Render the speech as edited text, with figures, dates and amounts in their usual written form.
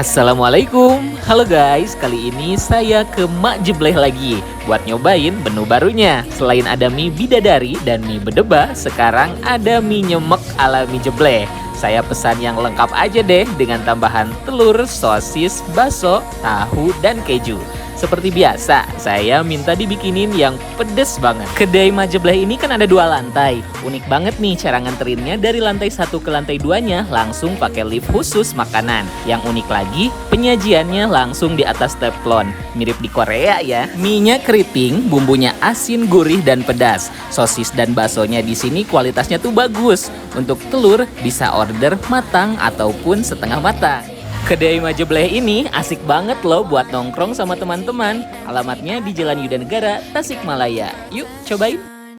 Assalamualaikum. Halo guys, kali ini saya ke Mak Jebleh lagi buat nyobain menu barunya. Selain ada mie bidadari dan mie bedeba, sekarang ada mie nyemek ala mie Jebleh. Saya pesan yang lengkap aja deh dengan tambahan telur, sosis, bakso, tahu, dan keju. Seperti biasa, saya minta dibikinin yang pedes banget. Kedai Mak Jebleh ini kan ada 2 lantai. Unik banget nih cara nganterinnya, dari lantai 1 ke lantai 2-nya langsung pakai lift khusus makanan. Yang unik lagi, penyajiannya langsung di atas teflon. Mirip di Korea ya. Mie-nya keriting, bumbunya asin, gurih, dan pedas. Sosis dan baksonya di sini kualitasnya tuh bagus. Untuk telur bisa order matang ataupun setengah matang. Kedai Mak Jebleh ini asik banget loh buat nongkrong sama teman-teman. Alamatnya di Jalan Yuda Negara, Tasikmalaya. Yuk cobain.